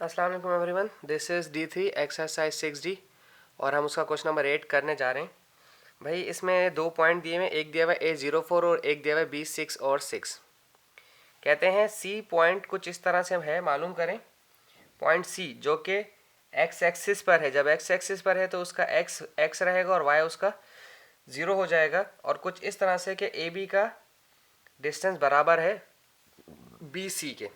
अस्सलाम वालेकुम everyone, this is D3 exercise 6D और हम उसका क्वेश्चन नंबर 8 करने जा रहे हैं। भाई इसमें दो पॉइंट दिए हुए, एक दिया हुआ है A04 और एक दिया हुआ है B6 और 6। कहते हैं C पॉइंट कुछ इस तरह से है, मालूम करें पॉइंट C जो कि एक्स एक्सिस पर है। जब एक्स एक्सिस पर है तो उसका एक्स रहेगा और वाई उसका 0 हो जाएगा। और कुछ इस तरह से कि AB का डिस्टेंस बराबर है BC के।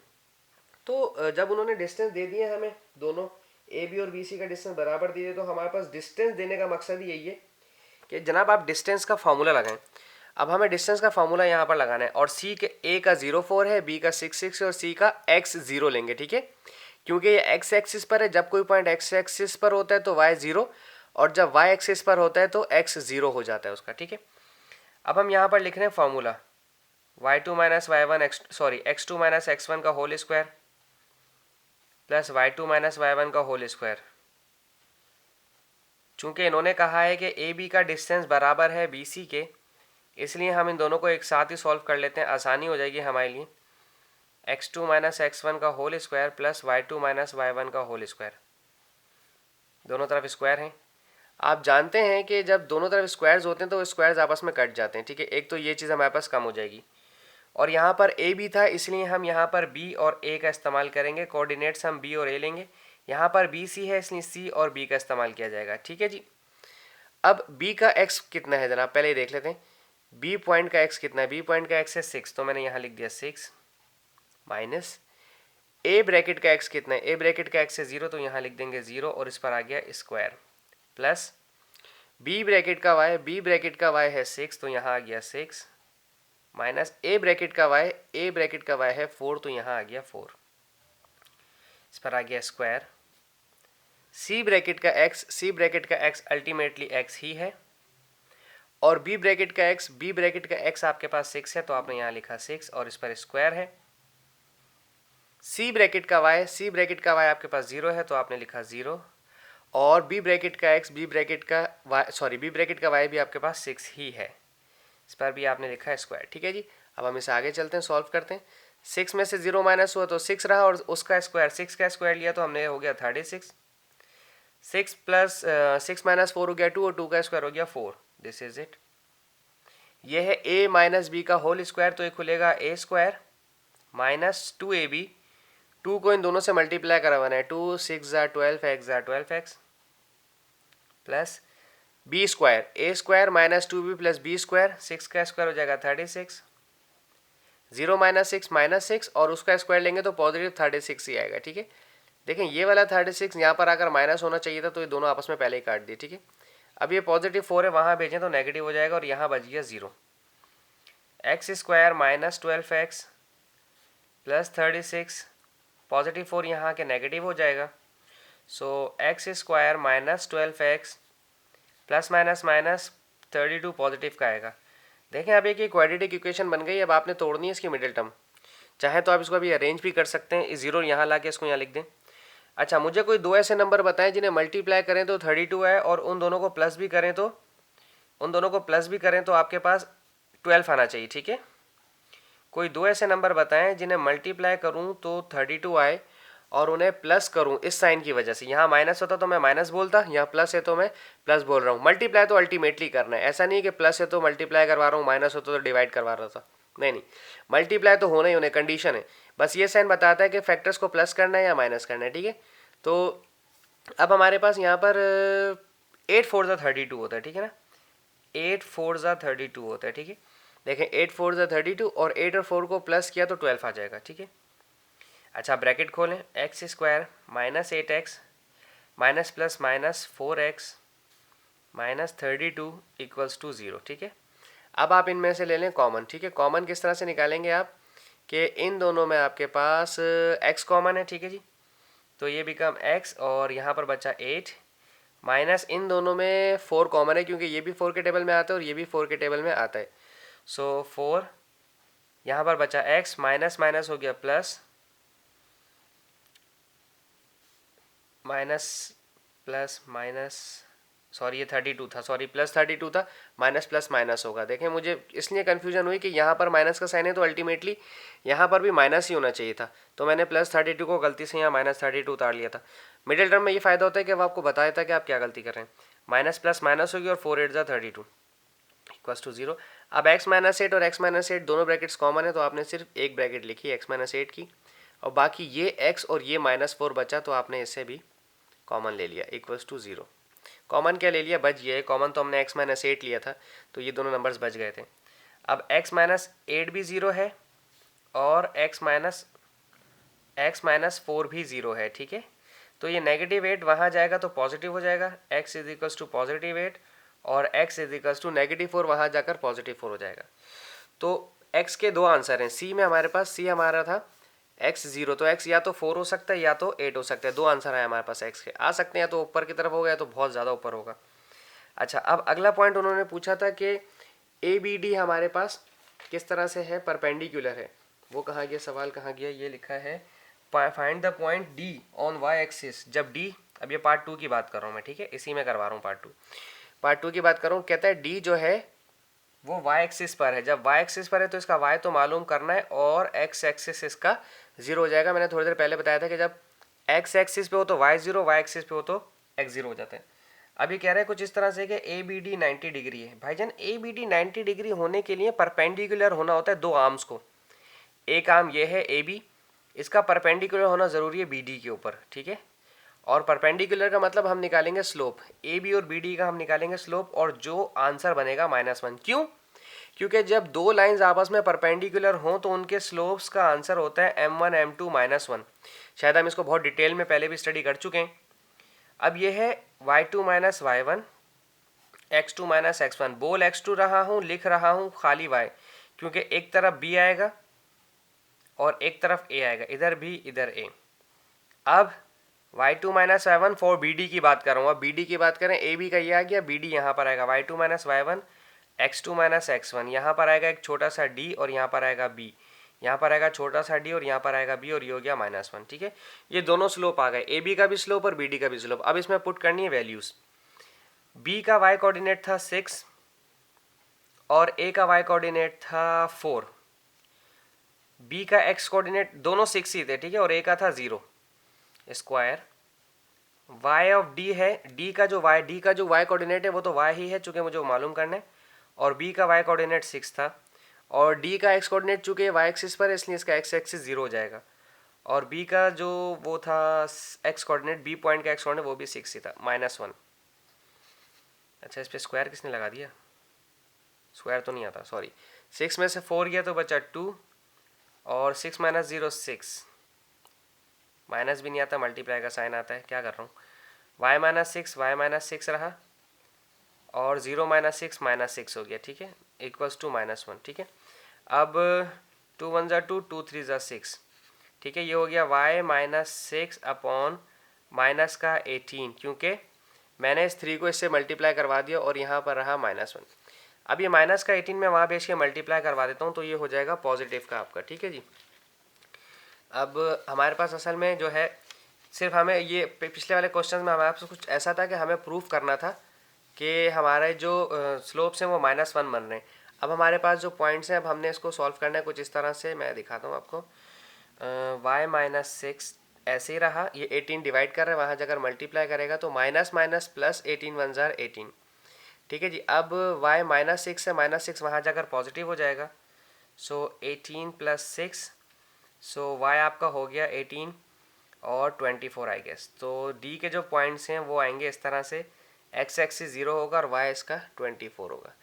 तो जब उन्होंने डिस्टेंस दे दिए हमें, दोनों ए बी और बी सी का डिस्टेंस बराबर दिए, तो हमारे पास डिस्टेंस देने का मकसद ही यही है कि जनाब आप डिस्टेंस का फॉर्मूला लगाएं। अब हमें डिस्टेंस का फॉर्मूला यहाँ पर लगाना है और सी के ए का 0,4 है, बी का 6,6 है और सी का x0 लेंगे, ठीक है। क्योंकि ये एक्स एक्सिस पर है, जब कोई पॉइंट एक्स एक्सिस पर होता है तो y0 और जब y एक्सिस पर होता है तो x0 हो जाता है उसका, ठीक है। अब हम यहाँ पर लिख रहे हैं formula y2 minus y1 x2 minus x1 का whole square plus y2 minus y1 का होल स्क्वायर। चूंकि इन्होंने कहा है कि ए बी का डिस्टेंस बराबर है बी सी के, इसलिए हम इन दोनों को एक साथ ही सॉल्व कर लेते हैं, आसानी हो जाएगी हमारे लिए। x2 माइनस x1 का whole square plus y2 minus y1 का होल स्क्वायर, दोनों तरफ स्क्वायर हैं। आप जानते हैं कि जब दोनों तरफ स्क्वायर्स होते हैं तो स्क्वायर्स आपस में कट जाते हैं, ठीक है। एक तो ये चीज़ हमारे पास कम हो जाएगी और यहाँ पर ए बी था, इसलिए हम यहाँ पर बी और ए का इस्तेमाल करेंगे। कोऑर्डिनेट्स हम बी और ए लेंगे। यहाँ पर बी सी है, इसलिए सी और बी का इस्तेमाल किया जाएगा, ठीक है जी। अब बी का एक्स कितना है जनाब, पहले ही देख लेते हैं। बी पॉइंट का एक्स कितना है, बी पॉइंट का एक्स है 6, तो मैंने यहाँ लिख दिया 6 माइनस ए ब्रैकेट का एक्स कितना है, ए ब्रैकेट का एक्स है 0, तो यहाँ लिख देंगे 0 और इस पर आ गया स्क्वायर प्लस बी ब्रैकेट का वाई, बी ब्रैकेट का वाई है 6, तो यहाँ आ गया 6 माइनस ए ब्रैकेट का वाई, ए ब्रैकेट का वाई है 4, तो यहाँ आ गया 4, इस पर आ गया स्क्वायर। सी ब्रैकेट का एक्स, सी ब्रैकेट का एक्स अल्टीमेटली एक्स ही है और बी ब्रैकेट का एक्स, बी ब्रैकेट का एक्स आपके पास 6 है, तो आपने यहाँ लिखा 6 और इस पर स्क्वायर है। सी ब्रैकेट का वाई, सी ब्रैकेट का वाई आपके पास 0 है, तो आपने लिखा 0 और बी ब्रैकेट का एक्स, बी ब्रैकेट का वाई, बी ब्रैकेट का वाई भी आपके पास 6 ही है, इस पर भी आपने लिखा है स्क्वायर, ठीक है जी। अब हम इसे आगे चलते हैं, सॉल्व करते हैं। 6 में से 0 माइनस हुआ तो 6 रहा और उसका स्क्वायर, 6 का स्क्वायर लिया तो हमने हो गया 36। 6 प्लस 6 माइनस 4 हो गया 2 और 2 का स्क्वायर हो गया 4। This is it. ये है a माइनस बी का होल स्क्वायर, तो ये खुलेगा a स्क्वायर माइनस 2ab, 2 को इन दोनों से मल्टीप्लाई करवाना है, 2 6 12 x 12x plus B square, A square minus 2b plus B square, 6 का स्क्वायर हो जाएगा 36, 0 माइनस 6 माइनस 6 और उसका स्क्वायर लेंगे तो पॉजिटिव 36 ही आएगा, ठीक है। देखें ये वाला 36 यहाँ पर आकर माइनस होना चाहिए था, तो ये दोनों आपस में पहले ही काट दिए, ठीक है। अब ये पॉजिटिव 4 है, वहाँ भेजें तो नेगेटिव हो जाएगा और यहाँ बच गया 0। X square minus 12x plus 36, positive 4 यहाँ के नेगेटिव हो जाएगा, so X square minus 12x plus minus minus 32 positive का आएगा। देखें अब एक क्वाड्रेटिक इक्वेशन बन गई। अब आपने तोड़नी है इसकी मिडिल टर्म, चाहे तो आप इसको अभी अरेंज भी कर सकते हैं, 0 यहाँ ला के इसको यहाँ लिख दें। अच्छा, मुझे कोई दो ऐसे नंबर बताएं जिन्हें मल्टीप्लाई करें तो 32 है और उन दोनों को प्लस भी करें तो आपके पास 12 आना चाहिए, ठीक है। कोई दो ऐसे नंबर बताएं जिन्हें मल्टीप्लाई करूं तो 32 आए और उन्हें प्लस करूं इस साइन की वजह से। यहाँ माइनस होता तो मैं माइनस बोलता, यहाँ प्लस है तो मैं प्लस बोल रहा हूँ। मल्टीप्लाई तो अल्टीमेटली करना है, ऐसा नहीं कि प्लस है तो मल्टीप्लाई करवा रहा हूँ, माइनस होता तो डिवाइड करवा रहा था, नहीं, मल्टीप्लाई तो होना ही होना, कंडीशन है। बस ये साइन बताता है कि फैक्टर्स को प्लस करना है या माइनस करना है, ठीक है। तो अब हमारे पास यहाँ पर 8 4 32 होता है, ठीक है ना, 8 4 32 होता है, ठीक है। देखें 8 4 32 और 8 और 4 को प्लस किया तो 12 आ जाएगा, ठीक है। अच्छा, ब्रैकेट खोलें, x square minus 8x minus plus minus 4x minus 32 equals to 0, ठीक है। अब आप इनमें से ले लें कॉमन, ठीक है। कॉमन किस तरह से निकालेंगे आप कि इन दोनों में आपके पास x कॉमन है, ठीक है जी, तो ये बिकम x और यहाँ पर बचा 8 माइनस इन दोनों में 4 कॉमन है क्योंकि ये भी 4 के टेबल में आता है और ये भी 4 के टेबल में आता है, सो 4 यहाँ पर बचा x माइनस माइनस हो गया plus, minus plus minus sorry ये 32 था, सॉरी प्लस 32 था, माइनस प्लस माइनस होगा। देखें मुझे इसलिए कन्फ्यूजन हुई कि यहाँ पर माइनस का साइन है तो अल्टीमेटली यहाँ पर भी माइनस ही होना चाहिए था, तो मैंने प्लस 32 को गलती से यहाँ माइनस 32 उतार लिया था। मिडिल टर्म में ये फ़ायदा होता है कि अब आपको बताया था कि आप क्या गलती कर रहे हैं। माइनस प्लस माइनस होगी और 4 8 32 इक्वल्स टू 0। अब x माइनस 8 और x माइनस 8 दोनों ब्रैकेट्स कॉमन है, तो आपने सिर्फ एक ब्रैकेट लिखी x माइनस 8 की, और बाकी ये x और ये -4 बचा तो आपने इससे भी कॉमन ले लिया इक्वल्स टू 0। कॉमन क्या ले लिया, बच गया। कॉमन तो हमने x माइनस 8 लिया था, तो ये दोनों नंबर्स बच गए थे। अब x माइनस 8 भी 0 है और x माइनस 4 भी 0 है, ठीक है। तो ये -8 वहाँ जाएगा तो पॉजिटिव हो जाएगा, x इज इक्वल्स टू +8 और x इज इक्वल्स टू -4 वहाँ जाकर +4 हो जाएगा। तो x के दो आंसर हैं। c में हमारे पास, c हमारा था x 0, तो x या तो 4 हो सकता है या तो 8 हो सकता है। दो आंसर है हमारे पास x के, आ सकते हैं या तो ऊपर की तरफ होगा या तो बहुत ज़्यादा ऊपर होगा। अच्छा, अब अगला पॉइंट उन्होंने पूछा था कि ABD हमारे पास किस तरह से है, परपेंडिकुलर है। वो कहाँ गया, सवाल कहाँ गया, ये लिखा है find the point D on y axis. जब D, अब ये पार्ट 2 की बात कर रहा हूँ मैं, ठीक है, इसी में करवा रहा हूँ पार्ट टू की बात कर रहा हूँ। कहता है D जो है वो y एक्सिस पर है। जब y एक्सिस पर है तो इसका y तो मालूम करना है और x एक्सिस इसका 0 हो जाएगा। मैंने थोड़ी देर पहले बताया था कि जब x एक्सिस पे हो तो y 0, y एक्सिस पे हो तो x 0 हो जाता है। अभी कह रहे हैं कुछ इस तरह से कि ABD 90 डिग्री है। भाईजान ABD 90 डिग्री होने के लिए परपेंडिकुलर होना होता है दो आर्म्स को। एक आर्म ये है AB, इसका परपेंडिकुलर होना ज़रूरी है BD के ऊपर, ठीक है। और परपेंडिकुलर का मतलब हम निकालेंगे स्लोप, AB और BD का हम निकालेंगे स्लोप, और जो आंसर बनेगा -1। क्यों? क्योंकि जब दो लाइंस आपस में परपेंडिकुलर हों तो उनके स्लोप्स का आंसर होता है m1 m2 -1। शायद हम इसको बहुत डिटेल में पहले भी स्टडी कर चुके हैं। अब ये है y2 minus y1, x2 minus x1। बोल x2 रहा हूँ, लिख रहा हूँ खाली y, क्योंकि एक तरफ b आएगा और एक तरफ a आएगा, इधर b इधर a। अब y2 minus y1 for BD की बात कर रहा हूँ। अब BD की बात करें, AB का ये आ गया, BD यहाँ पर आएगा y2 minus y1, x2 minus x1। यहाँ पर आएगा एक छोटा सा d और यहाँ पर आएगा b, यहाँ पर आएगा छोटा सा d और यहाँ पर आएगा b, और ये हो गया -1, ठीक है। ये दोनों स्लोप आ गए, AB का भी स्लोप और BD का भी स्लोप। अब इसमें पुट करनी है वैल्यूज। B का y कोऑर्डिनेट था 6 और A का y कोऑर्डिनेट था 4। B का x कोऑर्डिनेट दोनों 6 ही थे, ठीक है, और A का था 0 स्क्वायर। y ऑफ d है, d का जो y कोऑर्डिनेट है वो तो y ही है, चूंकि मुझे वो मालूम करना है। और b का y कोऑर्डिनेट 6 था, और d का x कोऑर्डिनेट चूंकि y एक्सिस पर है इसलिए इसका x एक्सिस 0 हो जाएगा। और b का जो वो था x कोऑर्डिनेट, b पॉइंट का x कोऑर्डिनेट वो भी 6 ही था, -1। अच्छा, इस पर स्क्वायर किसने लगा दिया, स्क्वायर तो नहीं आता, सॉरी। 6 में से 4 गया तो बचा 2, और 6 माइनस 0 6, माइनस भी नहीं आता, मल्टीप्लाई का साइन आता है, क्या कर रहा हूँ। y माइनस 6 रहा, और 0 माइनस 6 -6 हो गया, ठीक है, इक्वल्स टू -1, ठीक है। अब 2 1 ज़ा 2, 2 3 ज़ा 6, ठीक है। ये हो गया y माइनस 6 अपॉन माइनस का 18, क्योंकि मैंने इस 3 को इससे मल्टीप्लाई करवा दिया और यहाँ पर रहा -1। अब ये माइनस का 18 मैं वहाँ भेज के मल्टीप्लाई करवा देता हूँ, तो ये हो जाएगा पॉजिटिव का आपका, ठीक है जी। अब हमारे पास असल में जो है, सिर्फ हमें ये पिछले वाले क्वेश्चन में हमारे पास कुछ ऐसा था कि हमें प्रूफ करना था कि हमारे जो स्लोप्स हैं वो -1 बन रहे हैं। अब हमारे पास जो पॉइंट्स हैं, अब हमने इसको सॉल्व करना है कुछ इस तरह से, मैं दिखाता हूँ आपको। y माइनस 6 ऐसे ही रहा, ये 18 डिवाइड कर रहे हैं, वहाँ जाकर मल्टीप्लाई करेगा तो माइनस माइनस प्लस 18 1 ज़ार 18, ठीक है जी। अब y -6 है, -6 वहाँ जाकर पॉजिटिव हो जाएगा, सो 18 + 6, सो y आपका हो गया 18 और 24 आई गेस। तो D के जो पॉइंट्स हैं वो आएंगे इस तरह से, x एक्सिस 0 होगा और y इसका 24 होगा,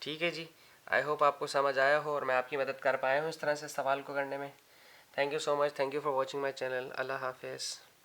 ठीक है जी। आई होप आपको समझ आया हो और मैं आपकी मदद कर पाया हूँ इस तरह से सवाल को करने में। Thank you so much, thank you for watching my channel. Allah हाफिज़।